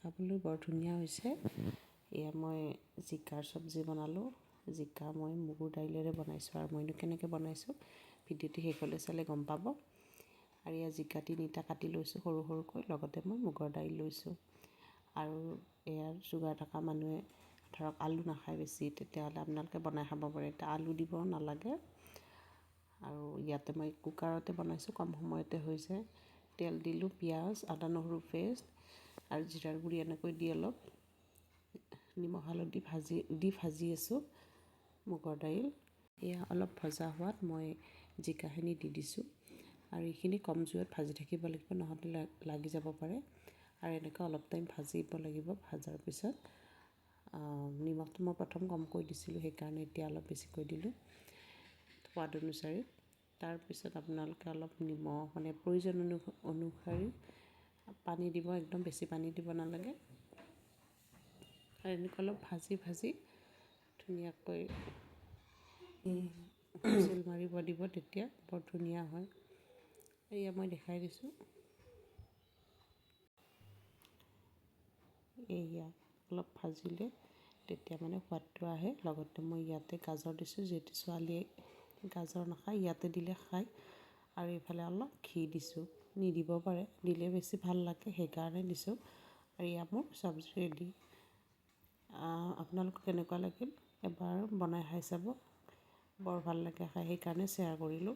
খাবলৈ বৰ ধুনীয়া হৈছে। এয়া মই জিকাৰ চব্জি বনালোঁ। জিকা মই মগুৰ দাইলেৰে বনাইছোঁ আৰু মইনো কেনেকৈ বনাইছোঁ ভিডিঅ'টো শেষলৈ চালে গম পাব। আৰু এয়া জিকা 3টা কাটি লৈছোঁ সৰু সৰুকৈ, লগতে মই মুগৰ দাইল লৈছোঁ। আৰু এয়া চুগাৰ থকা মানুহে ধৰক আলু নাখায় বেছি, তেতিয়াহ'লে আপোনালোকে বনাই খাব পাৰে। এতিয়া আলু দিব নালাগে। আৰু ইয়াতে মই কুকাৰতে বনাইছোঁ, কম সময়তে হৈ যায়। তেল দিলোঁ, পিঁয়াজ, আদা নহৰু পেষ্ট আৰু জিৰাৰ গুড়ি এনেকৈ দি অলপ নিমখ হালধি ভাজি আছোঁ মুগৰ দাইল। এয়া অলপ ভজা হোৱাত মই জিকাখিনি দি দিছোঁ। আৰু এইখিনি কম জুইত ভাজি থাকিব লাগিব, নহ'লে লাগি যাব পাৰে। আৰু এনেকৈ অলপ টাইম ভাজিব লাগিব। ভাজাৰ পিছত নিমখটো মই প্ৰথম কমকৈ দিছিলোঁ, সেইকাৰণে এতিয়া অলপ বেছিকৈ দিলোঁ সোৱাদ অনুযায়ী। তাৰপিছত আপোনালোকে অলপ নিমখ মানে প্ৰয়োজন অনুসৰি পানী দিব, একদম বেছি পানী দিব নালাগে। আৰু এনেকৈ অলপ ভাজি ধুনীয়াকৈ হুইচেল মাৰিব দিব, তেতিয়া বৰ ধুনীয়া হয়। এয়া মই দেখাই দিছোঁ। এয়া অলপ ভাজিলে তেতিয়া মানে সোৱাদটো আহে। লগতে মই ইয়াতে গাজৰ দিছোঁ, যিহেতু ছোৱালীয়ে গাজৰ নাখায়, ইয়াতে দিলে খায়। আৰু এইফালে অলপ ঘি দিছোঁ, নিদিব পাৰে, দিলে বেছি ভাল লাগে সেইকাৰণে দিছোঁ। আৰু এয়া মোৰ চব্জি ৰেডি। আপোনালোকক কেনেকুৱা লাগিল এবাৰ বনাই খাই চাব, বৰ ভাল লাগে খাই, সেইকাৰণে শ্বেয়াৰ কৰিলোঁ।